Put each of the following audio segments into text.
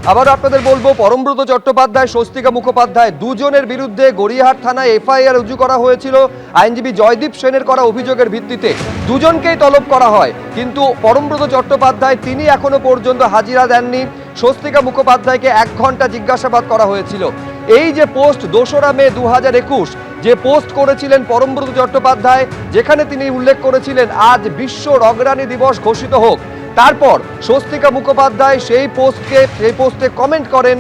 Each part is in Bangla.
আবার আপনাদের বলবো, পরমব্রত চট্টোপাধ্যায়, স্বস্তিকা মুখোপাধ্যায় দুজনের বিরুদ্ধে গড়িয়াহাট থানায় এফআইআর রুজু করা হয়েছিল আইনজীবী জয়দীপ সেনের করা অভিযোগের ভিত্তিতে। দুজনকেই তলব করা হয়, কিন্তু পরমব্রত চট্টোপাধ্যায় তিনি এখনো পর্যন্ত হাজিরা দেননি। স্বস্তিকা মুখোপাধ্যায়কে 1 ঘন্টা জিজ্ঞাসাবাদ করা হয়েছিল। এই যে পোস্ট 2রা মে 2021 যে পোস্ট করেছিলেন পরমব্রত চট্টোপাধ্যায়, যেখানে তিনি উল্লেখ করেছিলেন আজ বিশ্ব রগরানি দিবস ঘোষিত হোক, তারপর স্বস্তিকা মুখোপাধ্যায় সেই পোস্টে কমেন্ট করেন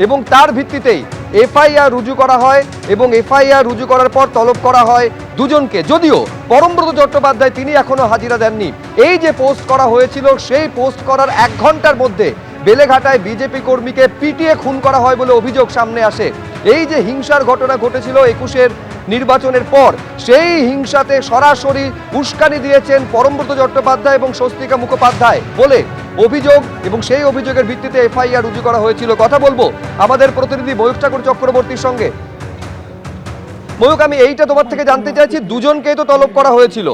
এবং তার ভিত্তিতেই এফআইআর রুজু করা হয় এবং এফআইআর রুজু করার পর তলব করা হয় দুজনকে। যদিও পরমব্রত চট্টোপাধ্যায় তিনি এখনো হাজিরা দেননি। এই যে পোস্ট করা হয়েছিল, সেই পোস্ট করার 1 ঘন্টার মধ্যে বেলেঘাটায় বিজেপি কর্মীকে পিটিয়ে খুন করা হয় বলে অভিযোগ সামনে আসে। এই যে হিংসার ঘটনা ঘটেছিল 21-এর নির্বাচনের পর, সেই হিংসাতে সরাসরি উস্কানি দিয়েছেন পরমব্রত চট্টোপাধ্যায় এবং স্বস্তিকা মুখোপাধ্যায় বলে অভিযোগ, এবং সেই অভিযোগের ভিত্তিতে এফআইআর রুজু করা হয়েছিল। কথা বলবো আমাদের প্রতিনিধি ময়ূক ঠাকুর চক্রবর্তীর সঙ্গে। ময়ূক, আমি এইটা তোমার থেকে জানতে চাইছি, দুজনকেই তো তলব করা হয়েছিল,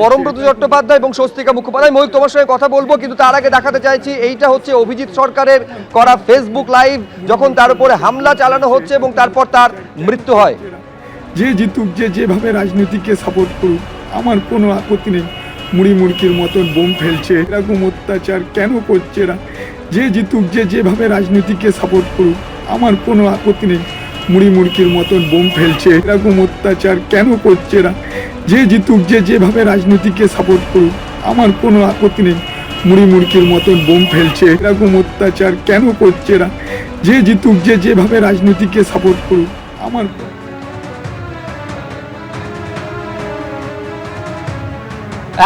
পরমব্রত চট্টোপাধ্যায় এবং স্বস্তিকা মুখোপাধ্যায়। ময়ূক, তোমার সঙ্গে কথা বলবো, কিন্তু তার আগে দেখাতে চাইছি এইটা হচ্ছে অভিজিৎ সরকারের করা ফেসবুক লাইভ, যখন তার উপরে হামলা চালানো হচ্ছে এবং তারপর তার মৃত্যু হয়। যে জিতুক, যে যেভাবে রাজনীতিকে সাপোর্ট করুক, আমার কোনো আপত্তি নেই। মুড়ি মুড়কির মতন বোম ফেলছে, এরকম অত্যাচার কেন করছে এরা? যে জিতুক, যে যেভাবে রাজনীতিকে সাপোর্ট করুক, আমার কোনো আপত্তি নেই। মুড়ি মুড়কির মতন বোম ফেলছে, এরকম অত্যাচার কেন করছে এরা? যে জিতুক, যে যেভাবে রাজনীতিকে সাপোর্ট করুক, আমার কোনো আপত্তি নেই। মুড়ি মুড়কির মতন বোম ফেলছে, এরকম অত্যাচার কেন করছে এরা? যে জিতুক, যে যেভাবে রাজনীতিকে সাপোর্ট করুক, আমার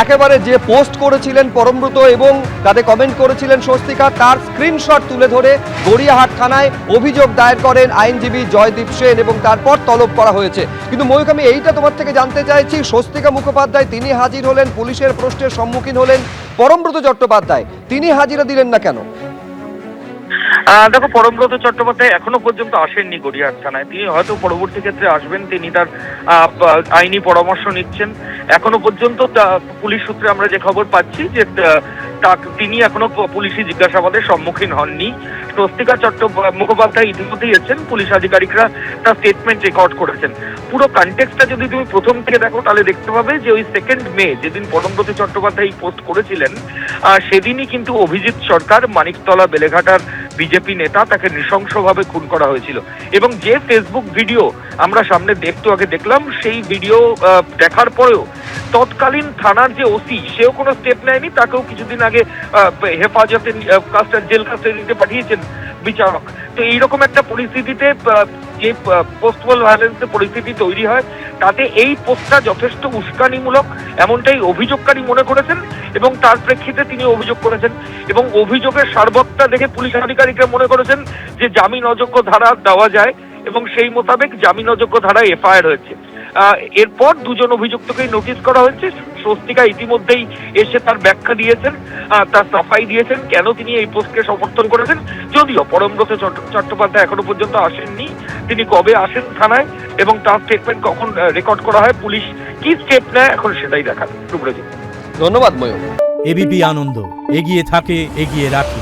একেবারে যে পোস্ট করেছিলেন পরমব্রত এবং তাতে কমেন্ট করেছিলেন স্বস্তিকা, তার স্ক্রিনশট তুলে ধরে গড়িয়াহাট থানায় অভিযোগ দায়ের করেন আইনজীবী জয়দীপ সেন এবং তারপর তলব করা হয়েছে। কিন্তু ময়ূক, আমি এইটা তোমার থেকে জানতে চাইছি, স্বস্তিকা মুখোপাধ্যায় তিনি হাজির হলেন, পুলিশের প্রশ্নের সম্মুখীন হলেন, পরমব্রত চট্টোপাধ্যায় তিনি হাজিরা দিলেন না কেন? দেখো, পরমব্রত চট্টোপাধ্যায় এখনো পর্যন্ত আসেননি গড়িয়াহাট থানায়। তিনি হয়তো পরবর্তী ক্ষেত্রে আসবেন, তিনি তার আইনি পরামর্শ নিচ্ছেন। এখনো পর্যন্ত পুলিশ সূত্রে আমরা যে খবর পাচ্ছি যে তিনি এখনো পুলিশি জিজ্ঞাসাবাদের সম্মুখীন হননি। স্বস্তিকা মুখোপাধ্যায় ইতিমধ্যেই এসেছেন, পুলিশ আধিকারিকরা তার স্টেটমেন্ট রেকর্ড করেছেন। পুরো কনটেক্সটটা যদি তুমি প্রথম থেকে দেখো তাহলে দেখতে পাবে যে ওই 2 মে যেদিন পরমব্রত চট্টোপাধ্যায় পোস্ট করেছিলেন, সেদিনই কিন্তু অভিজিৎ সরকার, মানিকতলা বেলেঘাটার বিজেপি নেতা, তাকে নৃশংসভাবে খুন করা হয়েছিল। এবং যে ফেসবুক ভিডিও আমরা সামনে একটু আগে দেখলাম, সেই ভিডিও দেখার পরেও তৎকালীন থানার যে ওসি, সেও কোনো স্টেপ নেয়নি। তাকেও কিছুদিন আগে হেফাজতে জেল কাস্টাডিতে পাঠিয়েছেন বিচারক। তো এইরকম একটা পরিস্থিতিতে যে পোস্টওয়াল ভায়োলেন্সের পরিস্থিতি তৈরি হয়, তাতে এই পোস্টটা যথেষ্ট উস্কানিমূলক এমনটাই অভিযোগকারী মনে করেছেন এবং তার প্রেক্ষিতে তিনি অভিযোগ করেছেন। এবং অভিযোগের সারবত্তা দেখে পুলিশ আধিকারিকরা মনে করেছেন যে জামিন অযোগ্য ধারা দেওয়া যায় এবং সেই মোতাবেক জামিন অযোগ্য ধারায় এফআইআর হয়েছে। এরপর দুজন অভিযুক্তকেই নোটিশ করা হয়েছে। স্বস্তিকা ইতিমধ্যেই এসে তার ব্যাখ্যা দিয়েছেন, তার সাফাই দিয়েছেন কেন তিনি এই পোস্টকে সমর্থন করেছেন। যদিও পরমব্রত চট্টোপাধ্যায় এখনো পর্যন্ত আসেননি, তিনি কবে আসেন থানায় এবং তার স্টেটমেন্ট কখন রেকর্ড করা হয়, পুলিশ কি স্টেপ নেয় এখন সেটাই দেখার। সুব্রজিৎ, ধন্যবাদ ময়ূক। এবিপি আনন্দ, এগিয়ে থাকে, এগিয়ে রাখে।